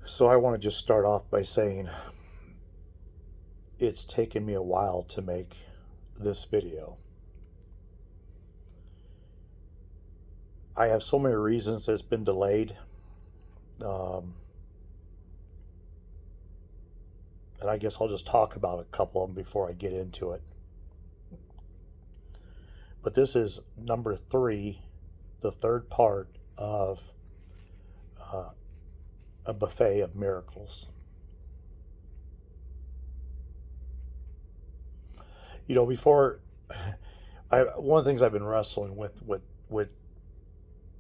So I want to just start off by saying it's taken me a while to make this video. I have so many reasons it's been delayed, um, and I guess I'll just talk about a couple of them before I get into it. But this is number 3, the third part of uh, a buffet of miracles. Before one of the things I've been wrestling with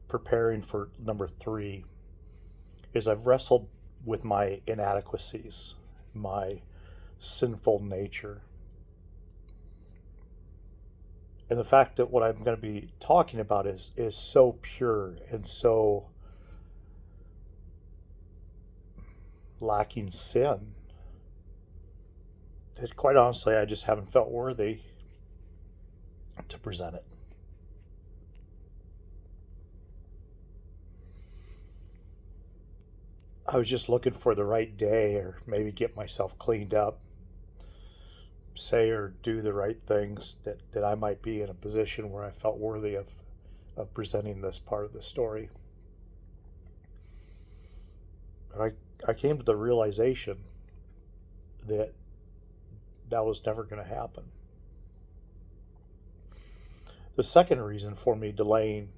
preparing for number 3 is I've wrestled with my inadequacies, my sinful nature, and the fact that what I'm going to be talking about is so pure and so lacking sin that, quite honestly, I just haven't felt worthy to present it. I was just looking for the right day, or maybe get myself cleaned up, say or do the right things that I might be in a position where I felt worthy of presenting this part of the story. But I came to the realization that that was never going to happen. The second reason for me delaying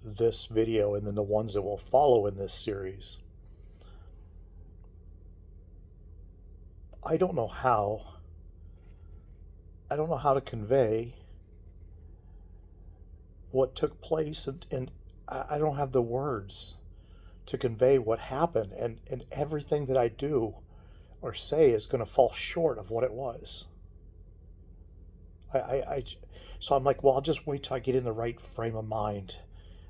this video and then the ones that will follow in this series, I don't know how to convey what took place, and I don't have the words to convey what happened, and everything that I do or say is going to fall short of what it was. So I'm like, well, I'll just wait till I get in the right frame of mind.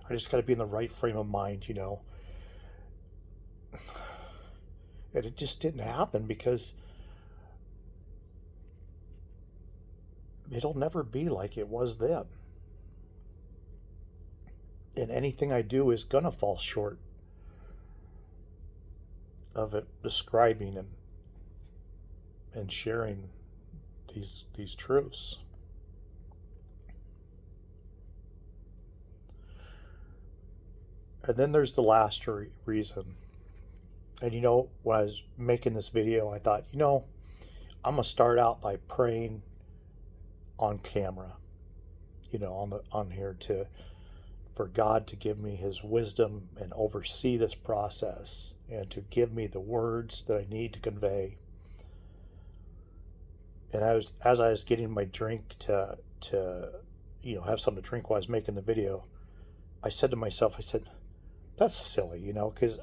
I just got to be in the right frame of mind, And it just didn't happen because it'll never be like it was then. And anything I do is going to fall short of it describing and sharing these truths. And then there's the last reason. And when I was making this video, I thought, I'm gonna start out by praying on camera, on here for God to give me His wisdom and oversee this process, and to give me the words that I need to convey. And as I was getting my drink to have something to drink while I was making the video, I said to myself, that's silly, because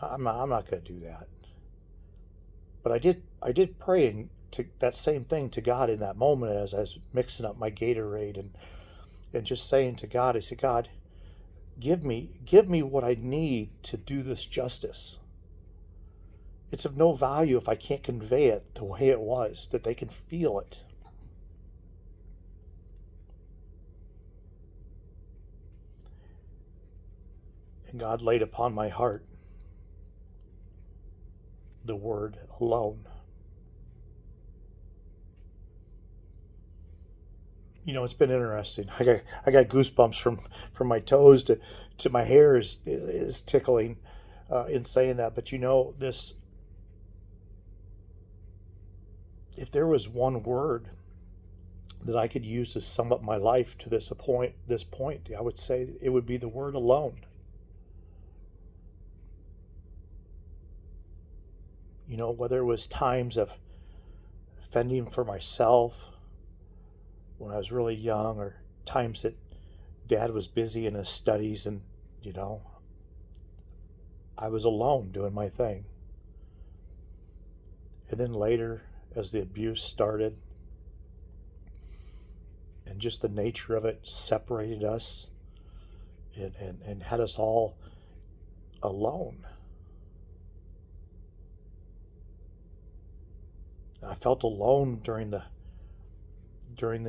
I'm not going to do that. But I did pray to that same thing to God in that moment as I was mixing up my Gatorade and just saying to God, I said, God, give me what I need to do this justice. It's of no value if I can't convey it the way it was, that they can feel it. And God laid upon my heart the word alone. It's been interesting. I got goosebumps from my toes to my hair is tickling in saying that. But this, if there was one word that I could use to sum up my life to this point, I would say it would be the word alone. Whether it was times of fending for myself when I was really young, or times that Dad was busy in his studies and, I was alone doing my thing. And then later, as the abuse started, and just the nature of it separated us and had us all alone. I felt alone during the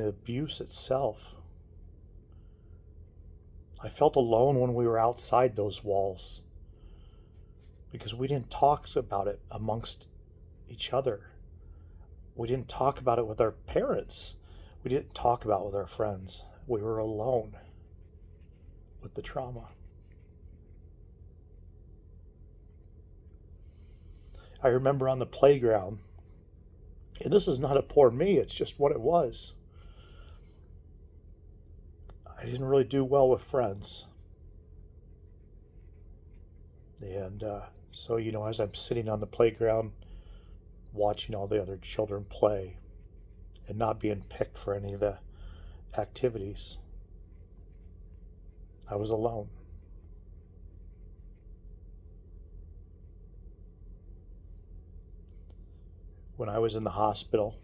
abuse itself. I felt alone when we were outside those walls, because we didn't talk about it amongst each other. We didn't talk about it with our parents. We didn't talk about it with our friends. We were alone with the trauma. I remember on the playground, and this is not a poor me, it's just what it was. I didn't really do well with friends. And so, as I'm sitting on the playground watching all the other children play and not being picked for any of the activities, I was alone. When I was in the hospital,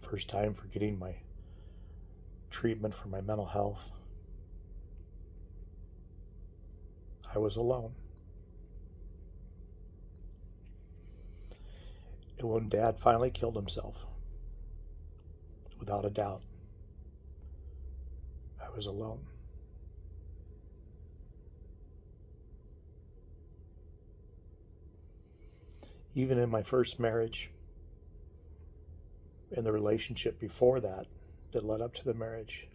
first time for getting my treatment for my mental health, I was alone. And when Dad finally killed himself, without a doubt, I was alone. Even in my first marriage, and the relationship before that led up to the marriage,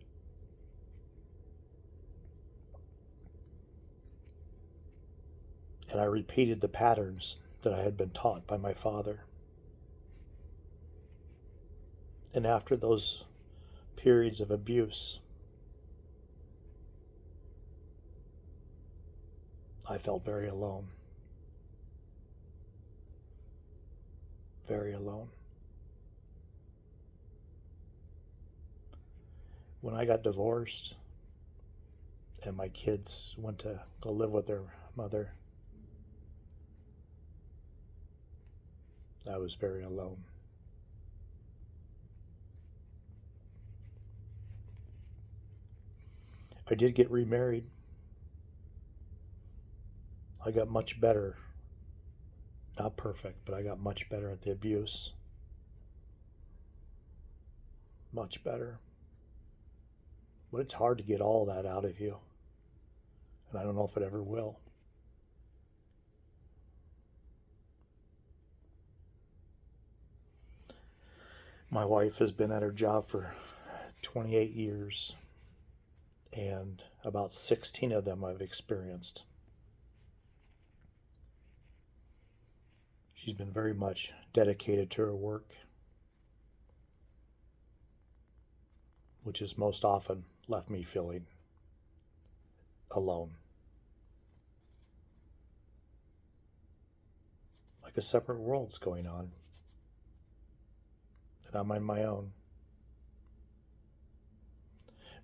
and I repeated the patterns that I had been taught by my father. And after those periods of abuse, I felt very alone. Very alone. When I got divorced and my kids went to go live with their mother, I was very alone. I did get remarried. I got much better. Not perfect, but I got much better at the abuse. Much better. But it's hard to get all that out of you. And I don't know if it ever will. My wife has been at her job for 28 years, and about 16 of them I've experienced. She's been very much dedicated to her work, which has most often left me feeling alone. Like a separate world's going on, and I'm on my own.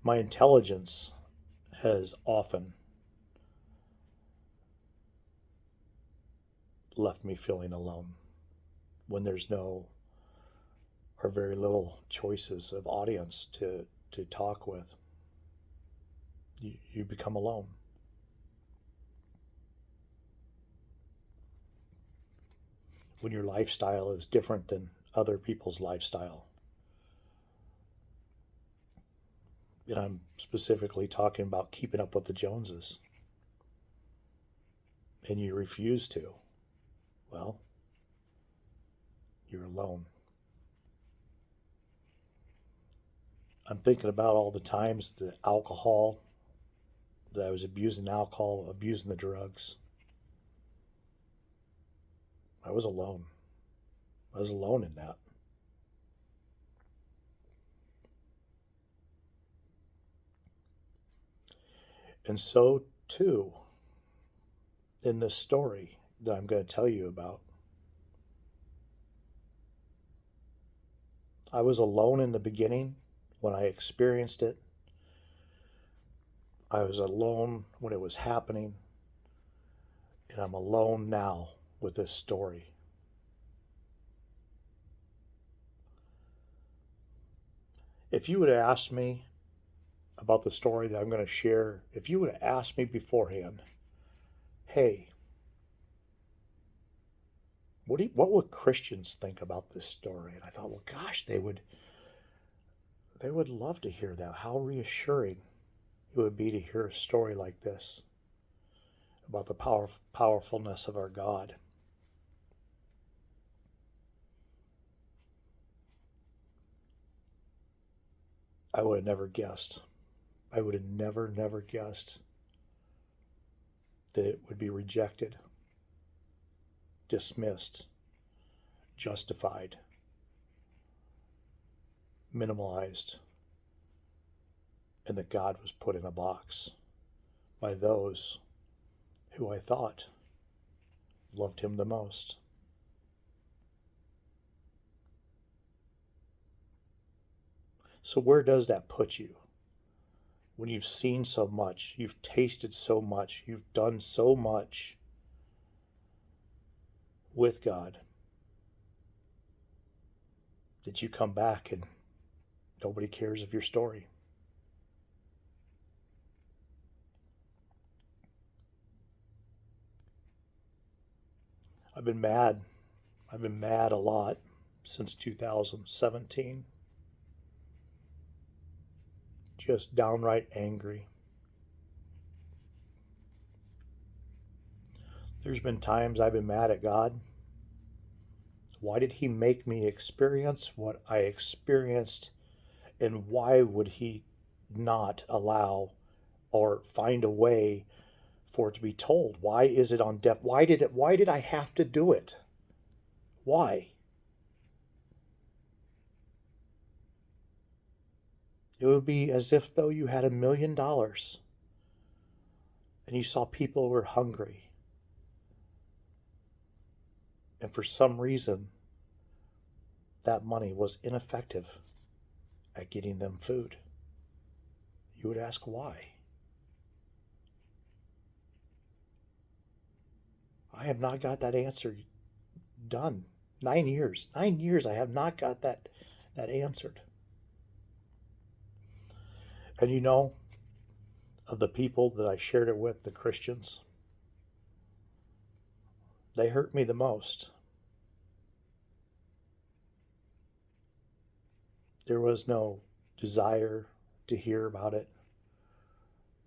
My intelligence has often left me feeling alone when there's no or very little choices of audience to talk with. You become alone. When your lifestyle is different than other people's lifestyle. And I'm specifically talking about keeping up with the Joneses. And you refuse to. Well, you're alone. I'm thinking about all the times the alcohol, that I was abusing alcohol, abusing the drugs. I was alone. I was alone in that. And so, too, in this story that I'm going to tell you about, I was alone in the beginning when I experienced it. I was alone when it was happening. And I'm alone now with this story. If you would have asked me about the story that I'm going to share, if you would have asked me beforehand, hey, what would Christians think about this story? And I thought, well, gosh, they would love to hear that. How reassuring it would be to hear a story like this. about the powerfulness of our God. I would have never guessed. I would have never guessed that it would be rejected, dismissed, justified, minimalized, and that God was put in a box by those who I thought loved him the most. So where does that put you? When you've seen so much, you've tasted so much, you've done so much with God, that you come back and nobody cares of your story. I've been mad. I've been mad a lot since 2017. Just downright angry. There's been times I've been mad at God. Why did he make me experience what I experienced? And why would he not allow or find a way for it to be told? Why is it on deaf? Why did I have to do it? Why? It would be as if though you had $1 million and you saw people were hungry. And for some reason, that money was ineffective at getting them food. You would ask why. I have not got that answer done. 9 years. 9 years I have not got that answered. And you know, of the people that I shared it with, the Christians, they hurt me the most. There was no desire to hear about it.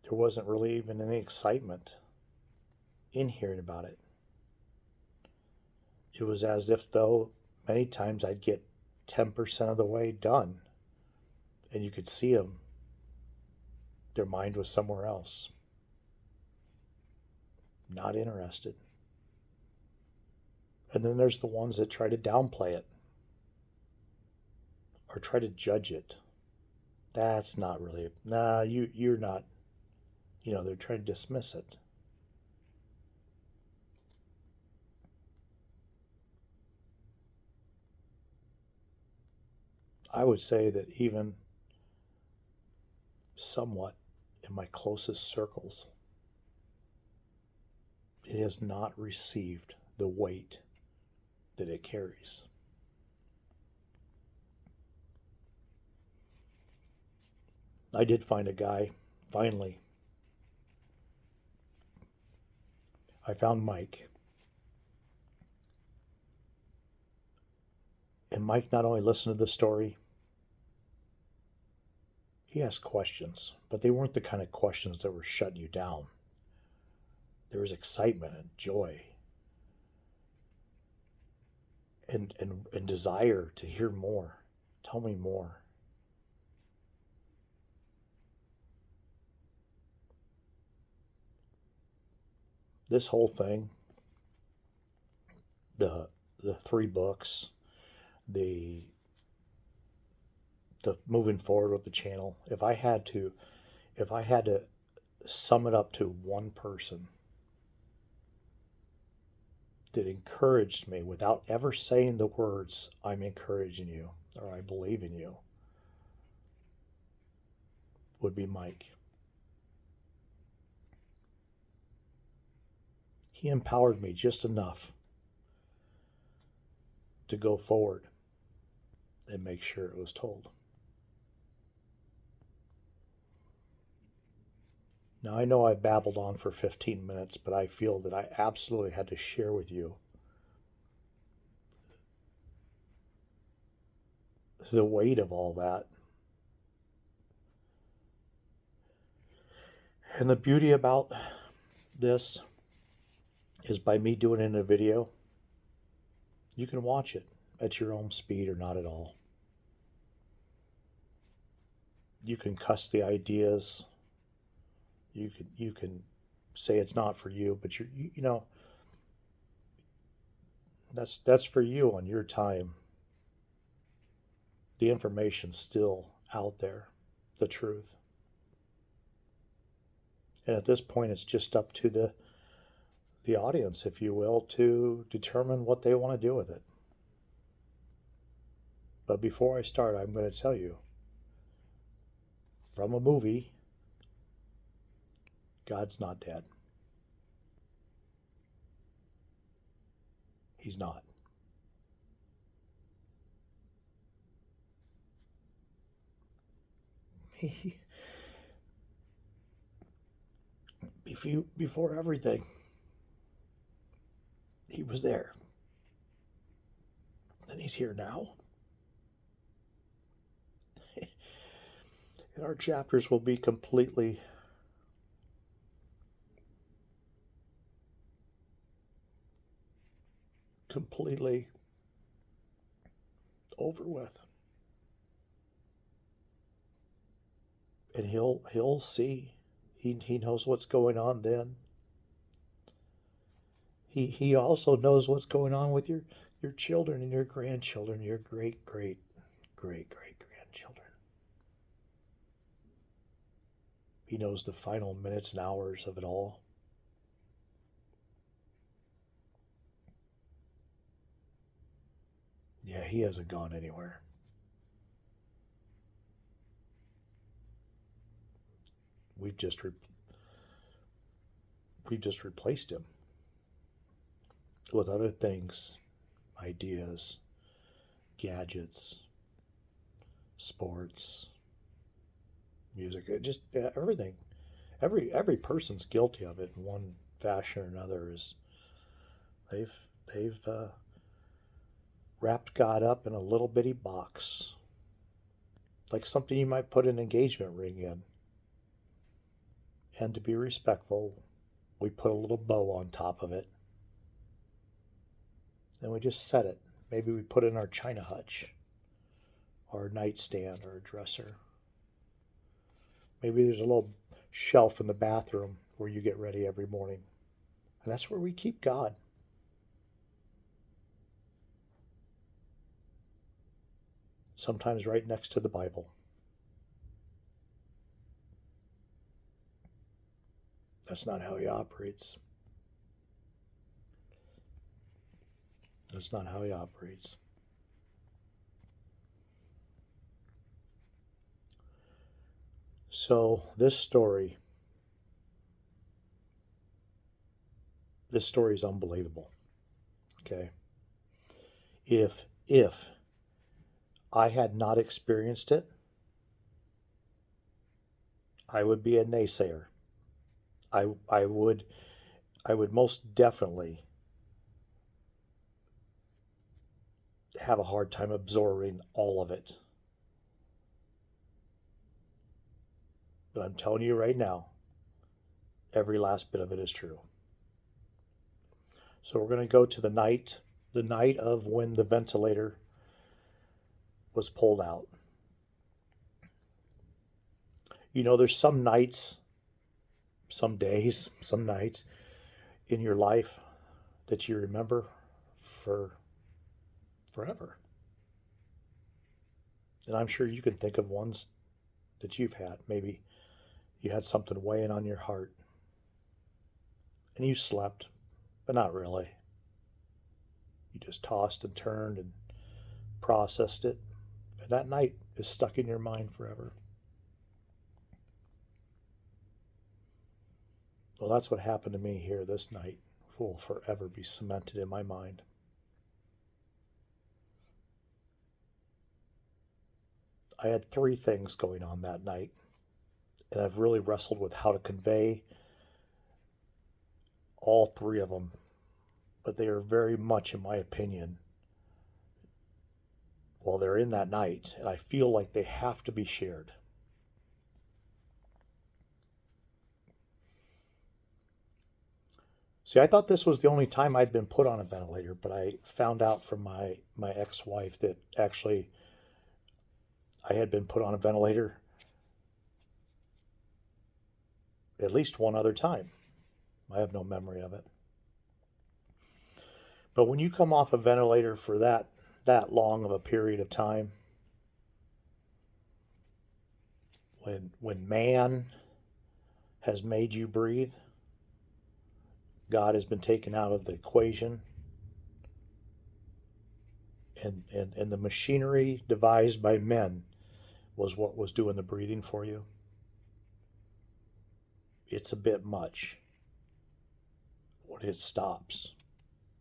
There wasn't really even any excitement in hearing about it. It was as if though many times I'd get 10% of the way done, and you could see them. Their mind was somewhere else. Not interested. And then there's the ones that try to downplay it or try to judge it. That's not really, you're not, they're trying to dismiss it. I would say that even somewhat in my closest circles, it has not received the weight that it carries. I did find a guy, finally. I found Mike. And Mike not only listened to the story, he asked questions, but they weren't the kind of questions that were shutting you down. There was excitement and joy and desire to hear more. Tell me more. This whole thing, the 3 books, the moving forward with the channel, if I had to sum it up to one person that encouraged me without ever saying the words, I'm encouraging you or I believe in you, would be Mike. He empowered me just enough to go forward and make sure it was told. Now, I know I've babbled on for 15 minutes, but I feel that I absolutely had to share with you the weight of all that. And the beauty about this is by me doing it in a video. You can watch it at your own speed or not at all. You can cuss the ideas. You can say it's not for you, but you know that's for you on your time. The information's still out there, the truth. And at this point, it's just up to the audience, if you will, to determine what they want to do with it. But before I start, I'm going to tell you from a movie, God's not dead. He's not. Before everything, he was there. And he's here now. And our chapters will be completely over with. And he'll see. He knows what's going on then. He also knows what's going on with your children and your grandchildren, your great grandchildren. He knows the final minutes and hours of it all. Yeah, he hasn't gone anywhere. We've just replaced him with other things, ideas, gadgets, sports, music, just everything. Every person's guilty of it in one fashion or another. Is they've wrapped God up in a little bitty box, like something you might put an engagement ring in. And to be respectful, we put a little bow on top of it. And we just set it. Maybe we put it in our china hutch, or a nightstand, or a dresser. Maybe there's a little shelf in the bathroom where you get ready every morning. And that's where we keep God. Sometimes right next to the Bible. That's not how he operates. That's not how he operates. So this story is unbelievable. Okay. If I had not experienced it, I would be a naysayer. I would most definitely have a hard time absorbing all of it. But I'm telling you right now, every last bit of it is true. So we're going to go to the night of when the ventilator was pulled out. You know, there's some nights, some days, some nights in your life that you remember for forever. And I'm sure you can think of ones that you've had. Maybe you had something weighing on your heart and you slept, but not really. You just tossed and turned and processed it. And that night is stuck in your mind forever. Well, that's what happened to me here this night. Will forever be cemented in my mind. I had three things going on that night, and I've really wrestled with how to convey all three of them, but they are very much, in my opinion, well, they're in that night, and I feel like they have to be shared. See, I thought this was the only time I'd been put on a ventilator, but I found out from my ex-wife that actually I had been put on a ventilator at least one other time. I have no memory of it. But when you come off a ventilator for that long of a period of time, when man has made you breathe, God has been taken out of the equation, and the machinery devised by men was what was doing the breathing for you. It's a bit much. When it stops,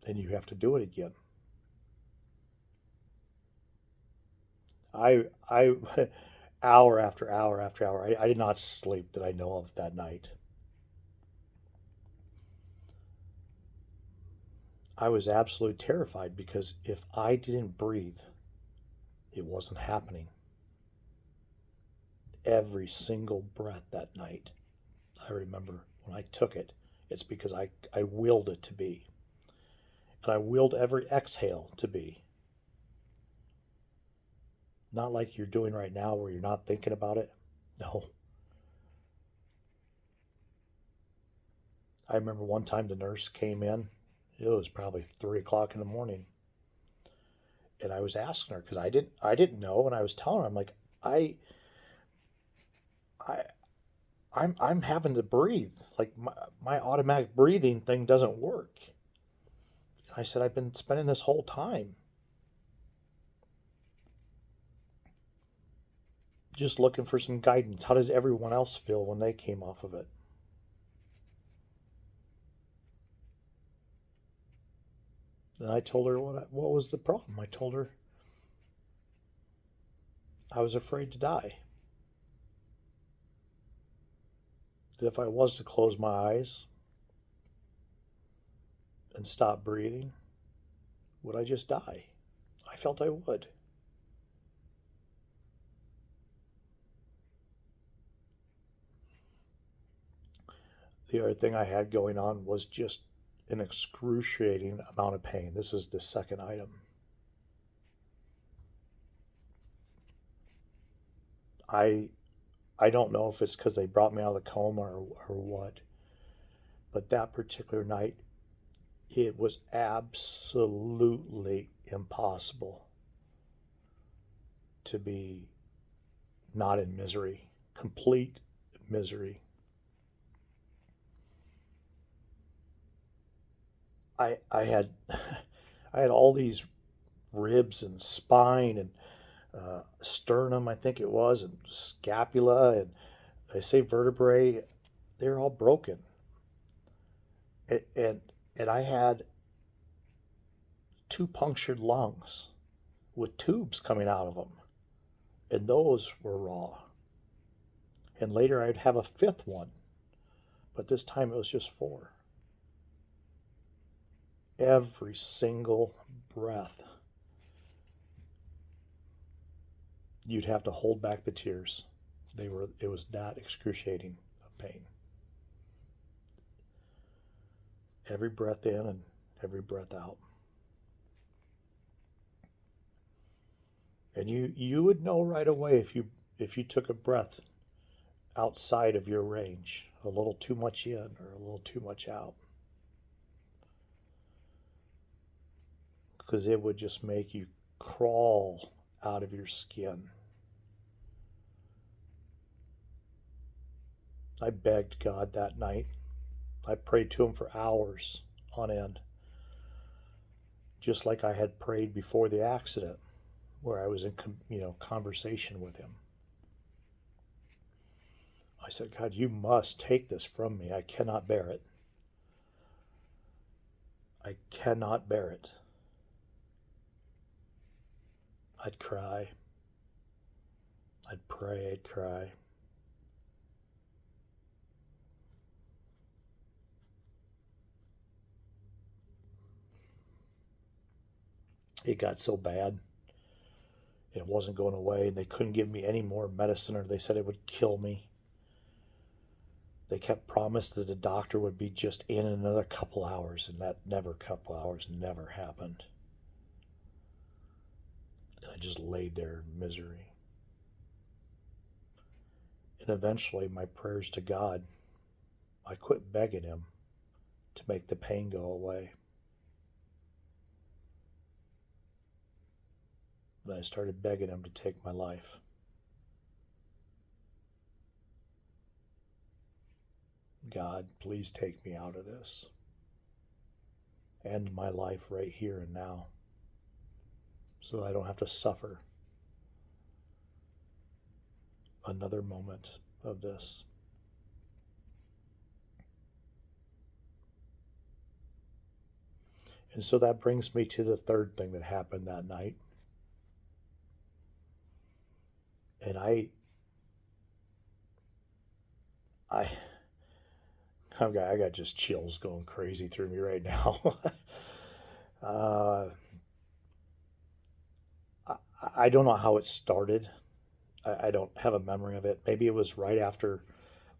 then you have to do it again. I hour after hour after hour, I did not sleep that I know of that night. I was absolutely terrified because if I didn't breathe, it wasn't happening. Every single breath that night, I remember when I took it, it's because I willed it to be. And I willed every exhale to be. Not like you're doing right now where you're not thinking about it. No. I remember one time the nurse came in. It was probably 3 o'clock in the morning. And I was asking her because I didn't know, and I was telling her, I'm like, I I'm having to breathe. Like my automatic breathing thing doesn't work. And I said, I've been spending this whole time just looking for some guidance. How did everyone else feel when they came off of it? And I told her what was the problem. I told her I was afraid to die. That if I was to close my eyes and stop breathing, would I just die? I felt I would. The other thing I had going on was just an excruciating amount of pain. This is the second item. I I don't know if it's because they brought me out of the coma or what, but that particular night, it was absolutely impossible to be not in misery, complete misery. I had I had all these ribs and spine and sternum, I think it was, and scapula, and I say vertebrae, they're all broken. And I had two punctured lungs with tubes coming out of them, and those were raw. And later I'd have a fifth one, but this time it was just four. Every single breath, you'd have to hold back the tears. It was that excruciating of pain. Every breath in and every breath out. And you would know right away if you took a breath outside of your range, a little too much in or a little too much out. Because it would just make you crawl out of your skin. I begged God that night. I prayed to him for hours on end, just like I had prayed before the accident, where I was in conversation with him. I said, God, you must take this from me. I cannot bear it. I cannot bear it. I'd cry. I'd pray. I'd cry. It got so bad. It wasn't going away. They couldn't give me any more medicine, or they said it would kill me. They kept promising that the doctor would be just in another couple hours, and that couple hours never happened. And I just laid there in misery. And eventually, my prayers to God, I quit begging Him to make the pain go away. And I started begging Him to take my life. God, please take me out of this. End my life right here and now, so that I don't have to suffer another moment of this. And so that brings me to the third thing that happened that night. And I got just chills going crazy through me right now. I don't know how it started. I don't have a memory of it. Maybe it was right after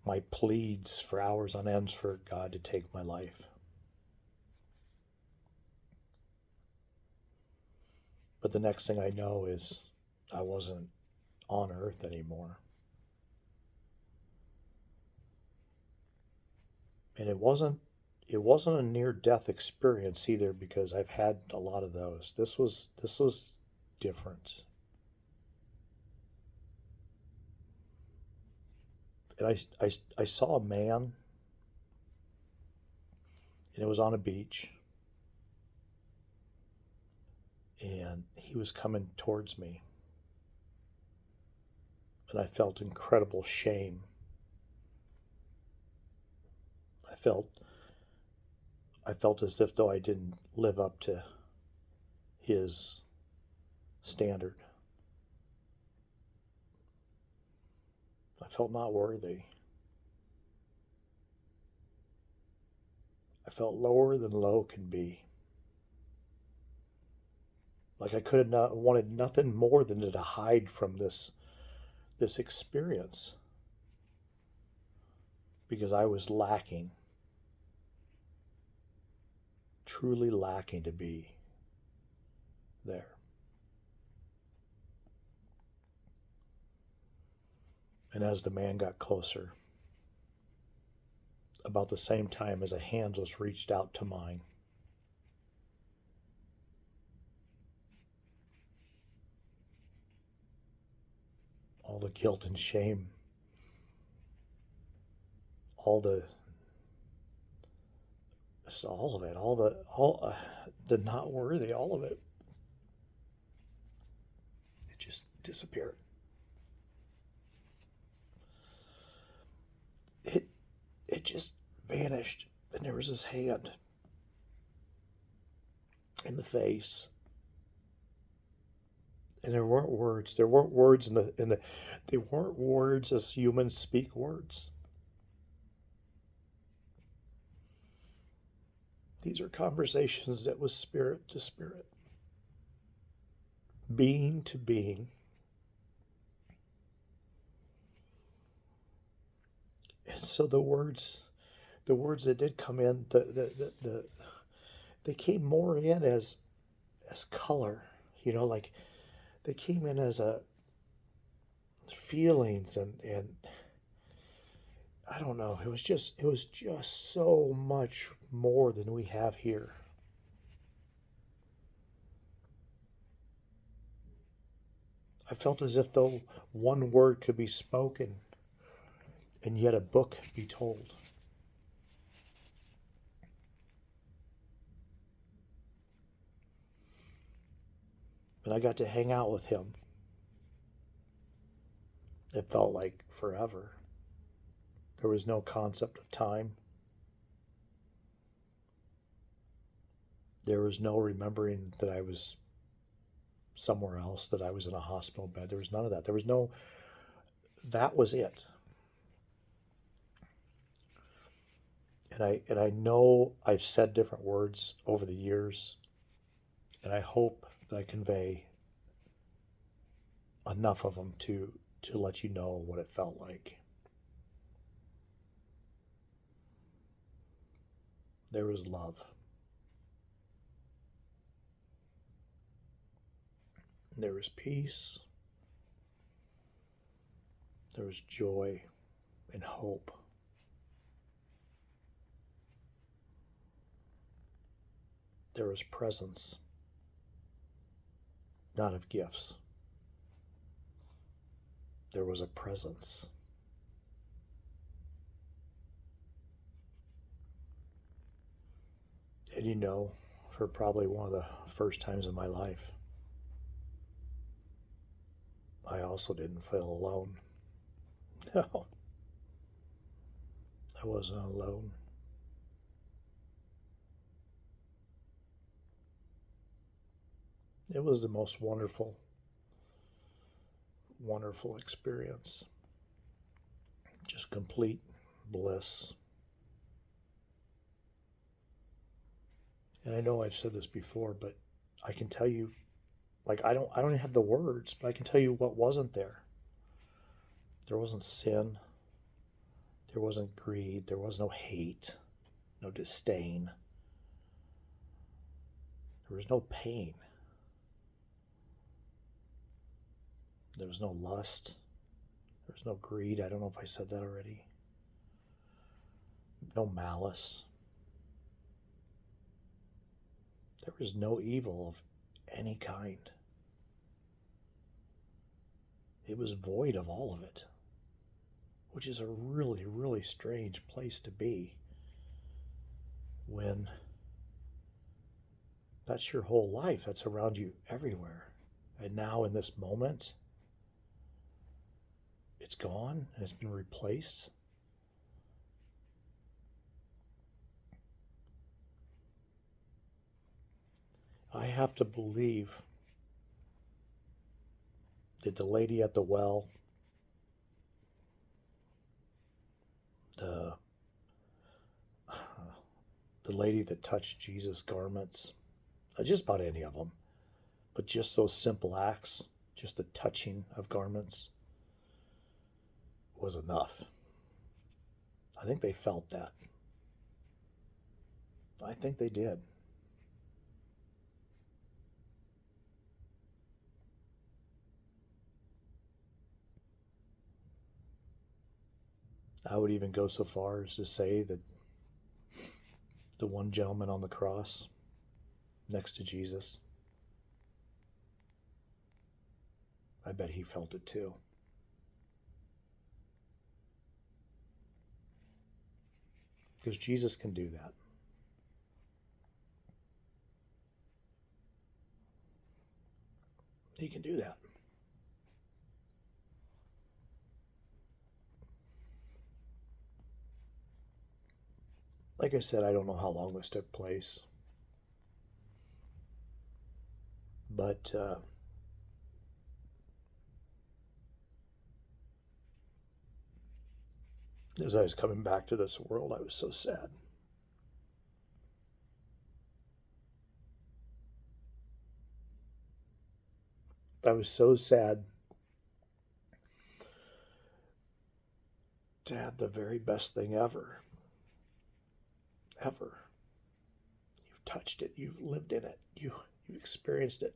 my pleads for hours on ends for God to take my life. But the next thing I know is I wasn't on earth anymore. And it wasn't a near death experience either, because I've had a lot of those. This was different. And I saw a man, and it was on a beach, and he was coming towards me, and I felt incredible shame. I felt as if though I didn't live up to his standard. I felt not worthy. I felt lower than low can be. Like I could have not wanted nothing more than to hide from this experience, because I was lacking, truly lacking to be there. And as the man got closer, about the same time as a hand was reached out to mine, all the guilt and shame, all of it, all the not worthy, all of it just disappeared. It just vanished, and there was his hand in the face. And there weren't words. There weren't words they weren't words as humans speak words. These are conversations that was spirit to spirit, being to being. And so the words that did come in, they came more in as color, like they came in as a feelings, and I don't know, it was just so much more than we have here. I felt as if though one word could be spoken and yet a book be told. And I got to hang out with him. It felt like forever. There was no concept of time. There was no remembering that I was somewhere else, that I was in a hospital bed. There was none of that. That was it. And I know I've said different words over the years, and I hope that I convey enough of them to let you know what it felt like. There was love. There was peace. There was joy and hope. There was presence, not of gifts. There was a presence. And you know, for probably one of the first times in my life, I also didn't feel alone. No, I wasn't alone. It was the most wonderful, wonderful experience. Just complete bliss. And I know I've said this before, but I can tell you, like I don't have the words, but I can tell you what wasn't there. There wasn't sin. There wasn't greed. There was no hate, no disdain. There was no pain. There was no lust. There was no greed. I don't know if I said that already. No malice. There was no evil of any kind. It was void of all of it, which is a really, really strange place to be when that's your whole life. That's around you everywhere. And now in this moment, it's gone and it's been replaced. I have to believe that the lady at the well, the lady that touched Jesus' garments, just about any of them, but just those simple acts, just the touching of garments, was enough. I think they felt that. I think they did. I would even go so far as to say that the one gentleman on the cross next to Jesus, I bet he felt it too. Because Jesus can do that. He can do that. Like I said, I don't know how long this took place. But as I was coming back to this world, I was so sad. I was so sad to have the very best thing ever. Ever. You've touched it. You've lived in it. You've experienced it.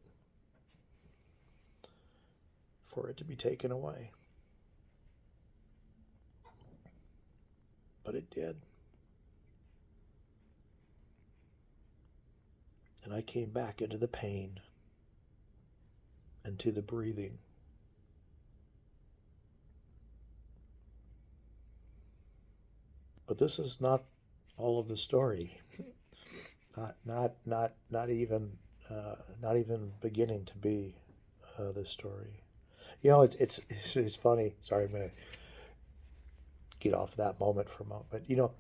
For it to be taken away. But it did. And I came back into the pain and to the breathing. But this is not all of the story. not even beginning to be the story. You know, it's funny. Sorry, I'm gonna get off that moment for a moment. But you know,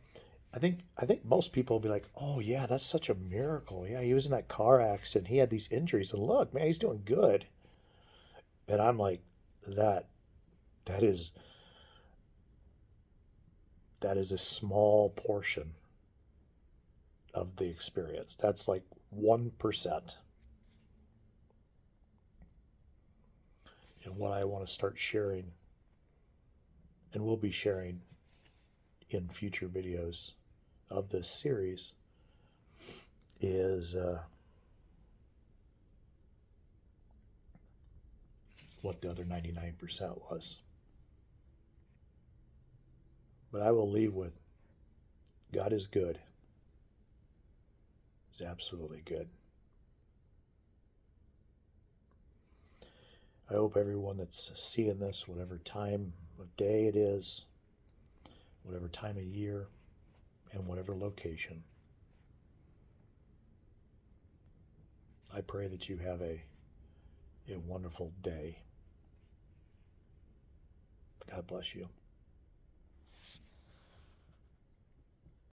I think most people will be like, "Oh yeah, that's such a miracle. Yeah, he was in that car accident. He had these injuries, and look, man, he's doing good." And I'm like, that that is that is a small portion of the experience. That's like 1%. And what I want to start sharing, and will be sharing in future videos of this series, is what the other 99% was. But I will leave with God is good. He's absolutely good. I hope everyone that's seeing this, whatever time of day it is, whatever time of year, and whatever location, I pray that you have a wonderful day. God bless you.